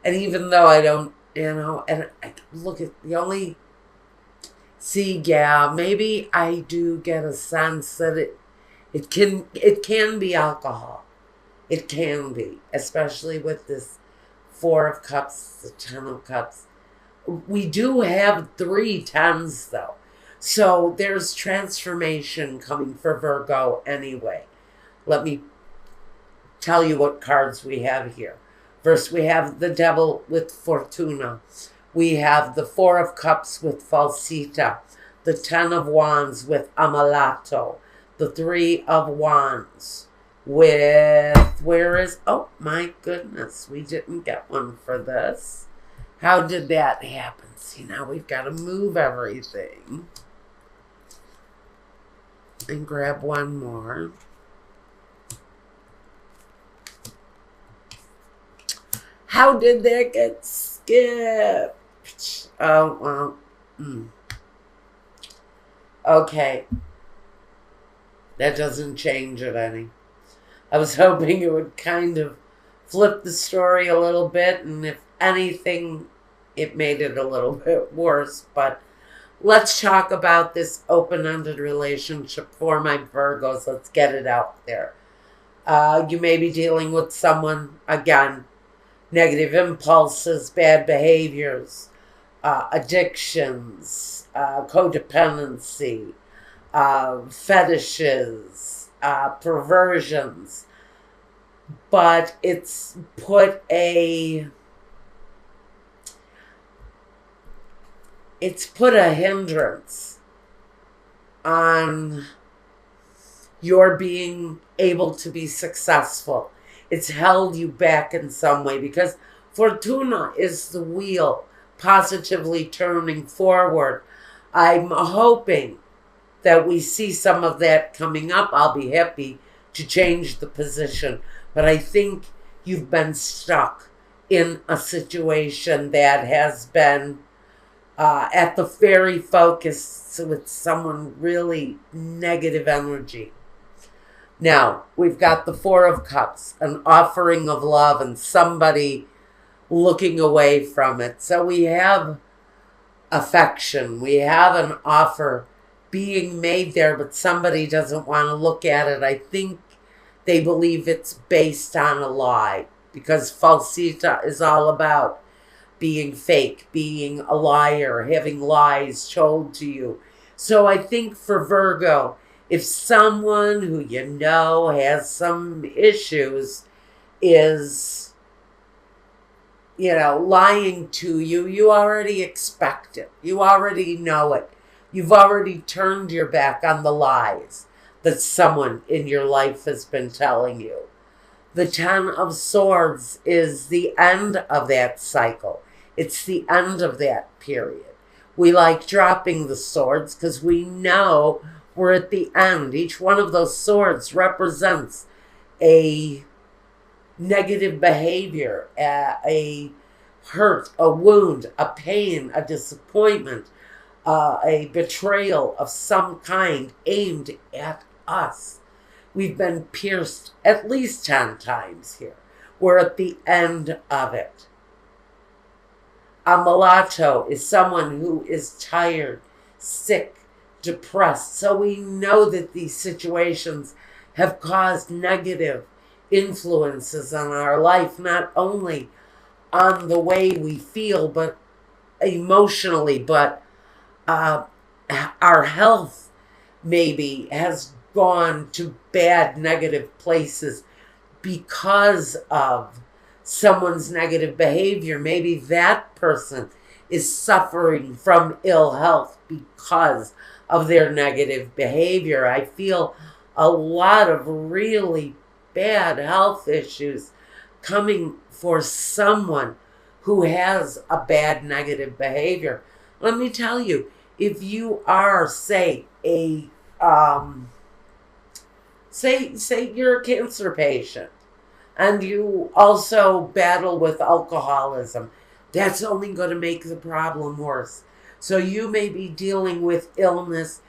And even though I don't, and I look at the only, see, yeah, maybe I do get a sense that it can be alcohol. It can be, especially with this Four of Cups, the Ten of Cups. We do have 3 10s though. So there's transformation coming for Virgo anyway. Let me tell you what cards we have here. First, we have the Devil with Fortuna. We have the Four of Cups with Falsita. The Ten of Wands with Amalato. The Three of Wands with, where is, oh my goodness, we didn't get one for this. How did that happen? See, now we've got to move everything. And grab one more. How did that get skipped? Oh, well. Okay. That doesn't change it any. I was hoping it would kind of flip the story a little bit, and if anything, it made it a little bit worse. But let's talk about this open-ended relationship for my Virgos. Let's get it out there. You may be dealing with someone, again, negative impulses, bad behaviors, addictions, codependency, fetishes, perversions, but it's put a hindrance on your being able to be successful. It's held you back in some way because Fortuna is the wheel positively turning forward. I'm hoping that we see some of that coming up. I'll be happy to change the position. But I think you've been stuck in a situation that has been at the very focus with someone really negative energy. Now, we've got the Four of Cups, an offering of love and somebody looking away from it. So we have affection. We have an offer being made there, but somebody doesn't want to look at it. I think they believe it's based on a lie because falsita is all about being fake, being a liar, having lies told to you. So I think for Virgo, if someone who you know has some issues is, lying to you, you already expect it. You already know it. You've already turned your back on the lies that someone in your life has been telling you. The Ten of Swords is the end of that cycle. It's the end of that period. We like dropping the swords because we know we're at the end. Each one of those swords represents a negative behavior, a hurt, a wound, a pain, a disappointment, a betrayal of some kind aimed at us. We've been pierced at least 10 times here. We're at the end of it. A mulatto is someone who is tired, sick, depressed. So we know that these situations have caused negative influences on our life, not only on the way we feel, but emotionally, but our health maybe has gone to bad, negative places because of someone's negative behavior. Maybe that person is suffering from ill health because of their negative behavior. I feel a lot of really bad health issues coming for someone who has a bad negative behavior. Let me tell you, if you are, say, say you're a cancer patient and you also battle with alcoholism, that's only going to make the problem worse. So you may be dealing with illness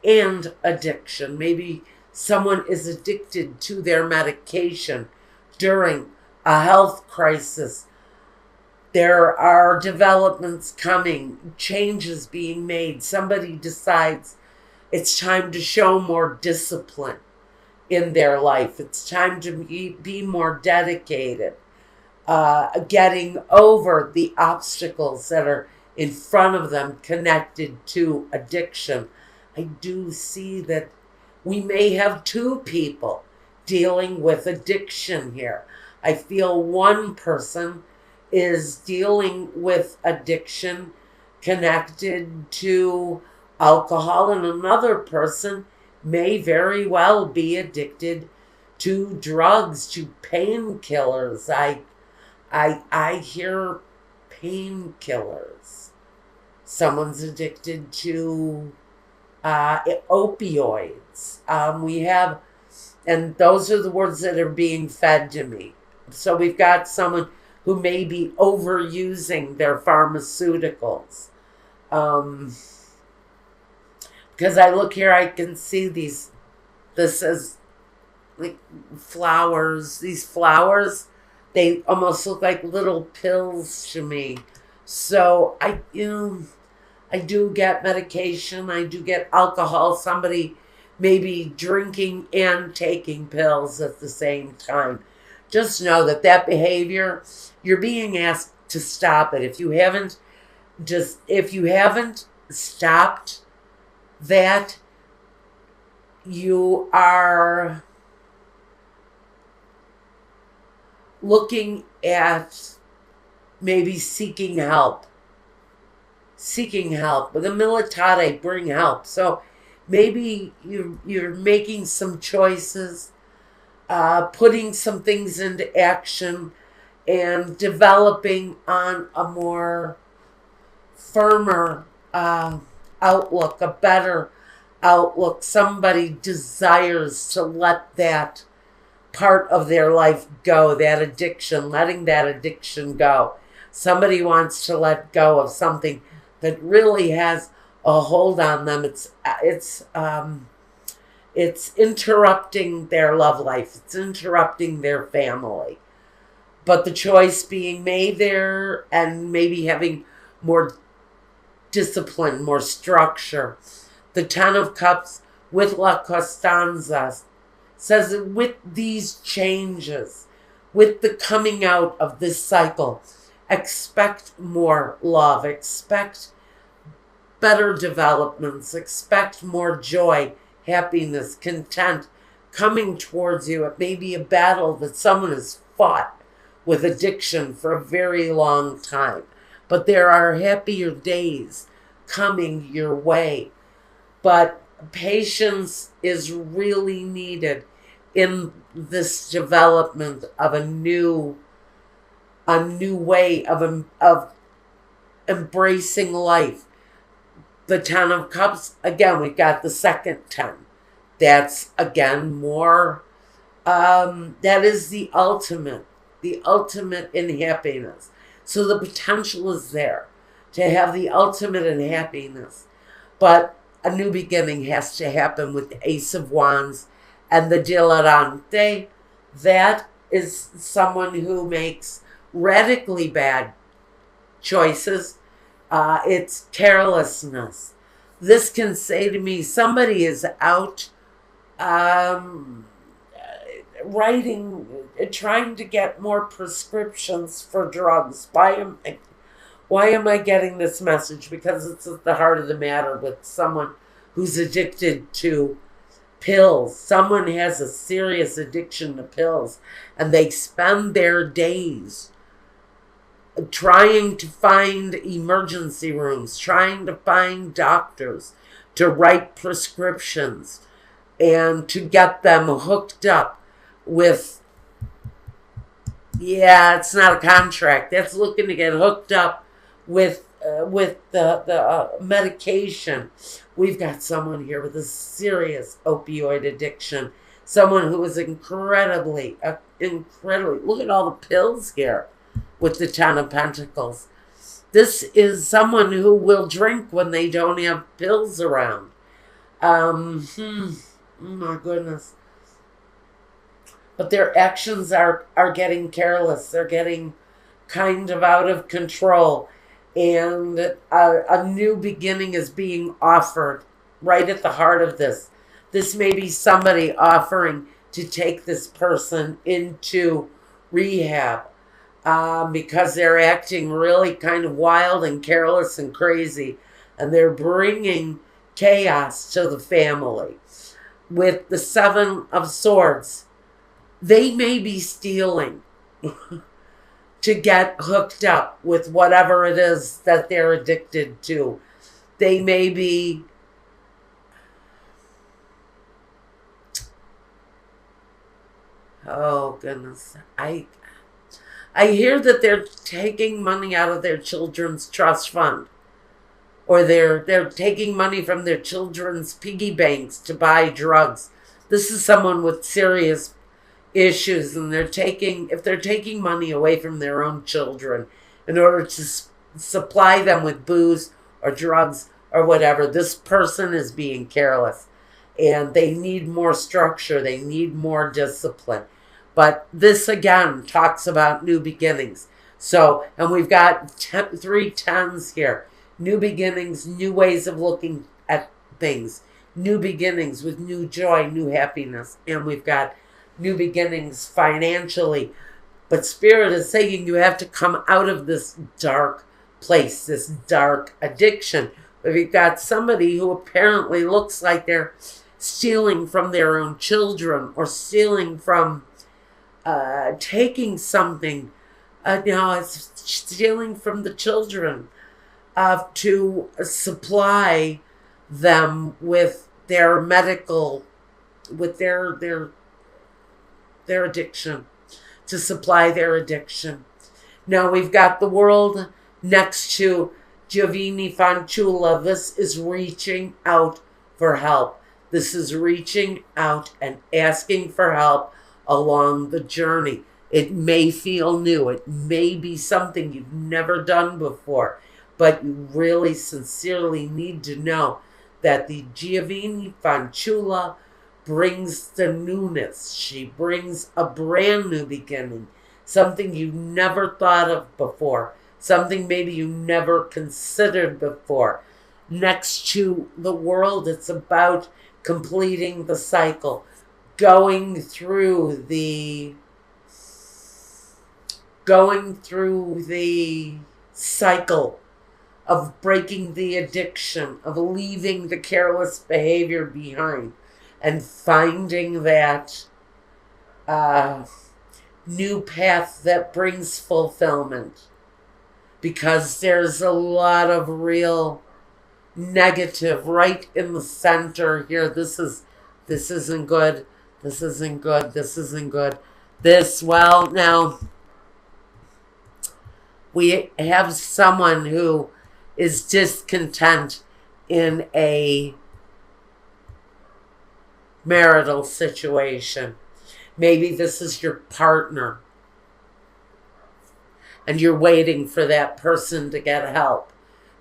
and addiction. Maybe someone is addicted to their medication during a health crisis There are developments coming, changes being made. Somebody decides it's time to show more discipline in their life. It's time to be more dedicated, getting over the obstacles that are in front of them connected to addiction. I do see that we may have two people dealing with addiction here. I feel one person is dealing with addiction connected to alcohol, and another person may very well be addicted to drugs, to painkillers. I hear painkillers. Someone's addicted to opioids. We have, and those are the words that are being fed to me. So we've got someone who may be overusing their pharmaceuticals. Because I look here, I can see this is like flowers. These flowers, they almost look like little pills to me. So I do get medication. I do get alcohol. Somebody may be drinking and taking pills at the same time. Just know that behavior, you're being asked to stop it. If you haven't stopped that, you are looking at maybe seeking help. The militare bring help. So maybe you're making some choices, putting some things into action, and developing on a more firmer outlook, a better outlook. Somebody desires to let that part of their life go, that addiction, letting that addiction go. Somebody wants to let go of something that really has a hold on them. It's interrupting their love life. It's interrupting their family. But the choice being made there, and maybe having more discipline, more structure. The Ten of Cups with La Costanza says that with these changes, with the coming out of this cycle, expect more love, expect better developments, expect more joy, happiness, content coming towards you. It may be a battle that someone has fought with addiction for a very long time, but there are happier days coming your way. But patience is really needed in this development of a new way of embracing life. The Ten of Cups, again, we've got the second 10. That's, again, more, that is the ultimate in happiness. So the potential is there to have the ultimate in happiness. But a new beginning has to happen with the Ace of Wands and the Dilettante. That is someone who makes radically bad choices. It's carelessness. This can say to me, somebody is out trying to get more prescriptions for drugs. Why am I getting this message? Because it's at the heart of the matter with someone who's addicted to pills. Someone has a serious addiction to pills, and they spend their days trying to find emergency rooms, trying to find doctors to write prescriptions and to get them hooked up with, it's not a contract. That's looking to get hooked up with the medication. We've got someone here with a serious opioid addiction. Someone who is incredibly, look at all the pills here with the Ten of Pentacles. This is someone who will drink when they don't have pills around. Oh my goodness. But their actions are getting careless. They're getting kind of out of control, and a new beginning is being offered right at the heart of this. This may be somebody offering to take this person into rehab because they're acting really kind of wild and careless and crazy, and they're bringing chaos to the family. With the Seven of Swords, they may be stealing to get hooked up with whatever it is that they're addicted to. They may be oh goodness. I hear that they're taking money out of their children's trust fund, or they're taking money from their children's piggy banks to buy drugs. This is someone with serious issues, and if they're taking money away from their own children in order to supply them with booze or drugs or whatever, this person is being careless, and they need more structure, they need more discipline. But this again talks about new beginnings. So, and we've got 3 tens here. New beginnings, new ways of looking at things. New beginnings with new joy, new happiness. And we've got new beginnings financially. But Spirit is saying you have to come out of this dark place, this dark addiction. But you've got somebody who apparently looks like they're stealing from their own children, or stealing from, taking something, it's stealing from the children to supply them with their medical, with their addiction, to supply their addiction. Now we've got the World next to Giovanni Fanciulla. This is reaching out for help. This is reaching out and asking for help along the journey. It may feel new. It may be something you've never done before, but you really sincerely need to know that the Giovanni Fanciulla brings the newness. She brings a brand new beginning, something you never thought of before, something maybe you never considered before. Next to the World, it's about completing the cycle, going through the cycle of breaking the addiction, of leaving the careless behavior behind, and finding that new path that brings fulfillment. Because there's a lot of real negative right in the center here. This isn't good. This isn't good. This isn't good. Well, now we have someone who is discontent in a marital situation. Maybe this is your partner, and you're waiting for that person to get help.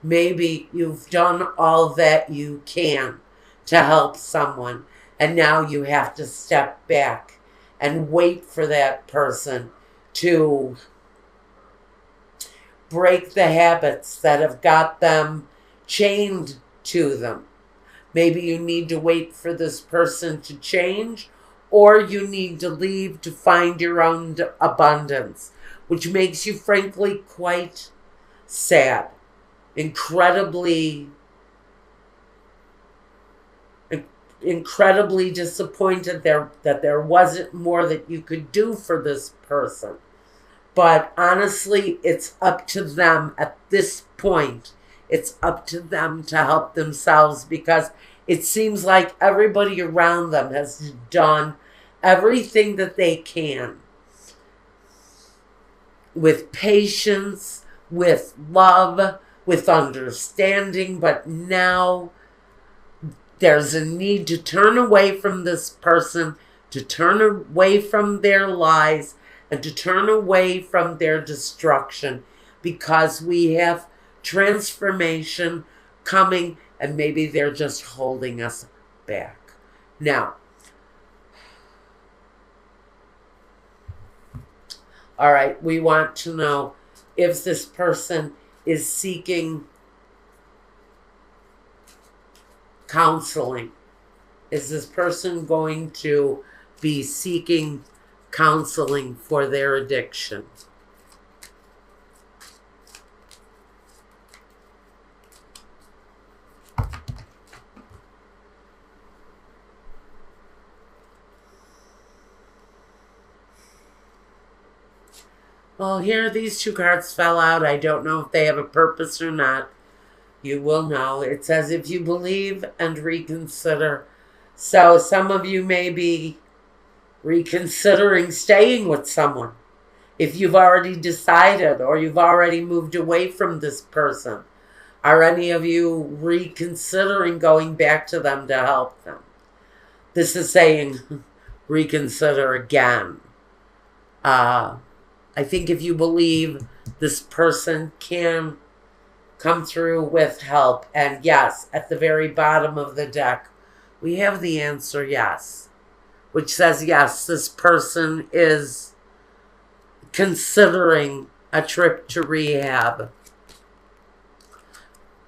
Maybe you've done all that you can to help someone, and now you have to step back and wait for that person to break the habits that have got them chained to them. Maybe you need to wait for this person to change, or you need to leave to find your own abundance, which makes you frankly quite sad, incredibly disappointed that there wasn't more that you could do for this person. But honestly, it's up to them at this point. It's up to them to help themselves, because it seems like everybody around them has done everything that they can with patience, with love, with understanding. But now there's a need to turn away from this person, to turn away from their lies, and to turn away from their destruction, because we have transformation coming, and maybe they're just holding us back. Now, all right, we want to know if this person is seeking counseling. Is this person going to be seeking counseling for their addiction? Well, here these two cards fell out. I don't know if they have a purpose or not. You will know. It says if you believe and reconsider. So some of you may be reconsidering staying with someone. If you've already decided or you've already moved away from this person. Are any of you reconsidering going back to them to help them? This is saying reconsider again. I think if you believe this person can come through with help, and yes, at the very bottom of the deck, we have the answer yes, which says yes, this person is considering a trip to rehab,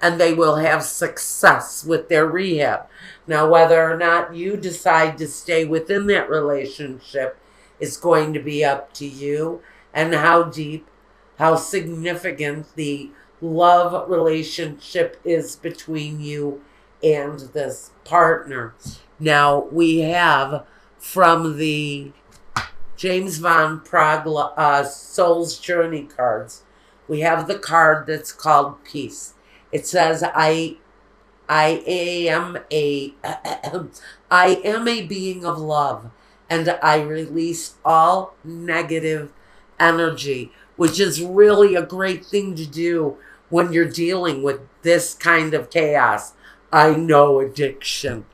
and they will have success with their rehab. Now, whether or not you decide to stay within that relationship is going to be up to you, and how deep, how significant the love relationship is between you and this partner. Now, we have from the James Van Praagh Soul's Journey cards, we have the card that's called Peace. It says, I am a being of love, and I release all negative energy, which is really a great thing to do when you're dealing with this kind of chaos. I know addiction.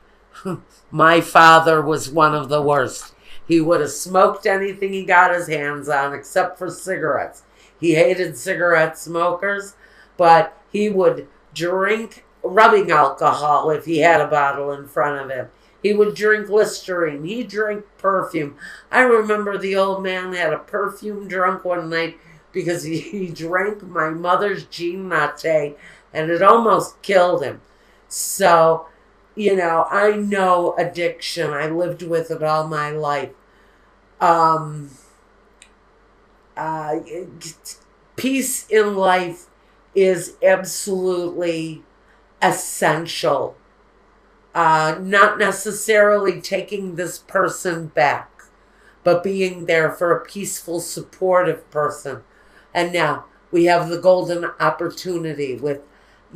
My father was one of the worst. He would have smoked anything he got his hands on except for cigarettes. He hated cigarette smokers, but he would drink rubbing alcohol if he had a bottle in front of him. He would drink Listerine. He drank perfume. I remember the old man had a perfume drunk one night because he drank my mother's Jean Latte, and it almost killed him. So, I know addiction. I lived with it all my life. Peace in life is absolutely essential. Not necessarily taking this person back, but being there for a peaceful, supportive person. And now we have the golden opportunity with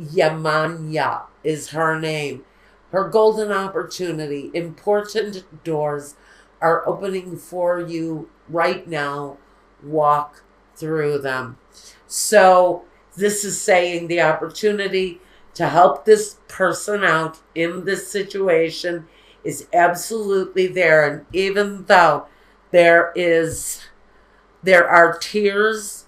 Yamanya is her name. Her golden opportunity, important doors are opening for you right now. Walk through them. So this is saying the opportunity to help this person out in this situation is absolutely there. And even though there are tears,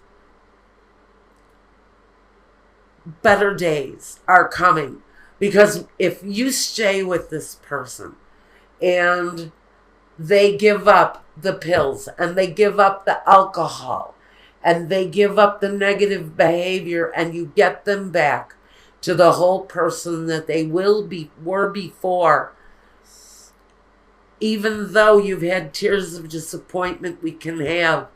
better days are coming. Because if you stay with this person and they give up the pills and they give up the alcohol and they give up the negative behavior and you get them back to the whole person that they were before, even though you've had tears of disappointment, we can have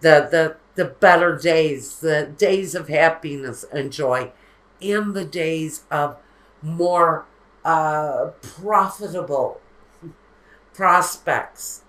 the better days, the days of happiness and joy, and the days of more profitable prospects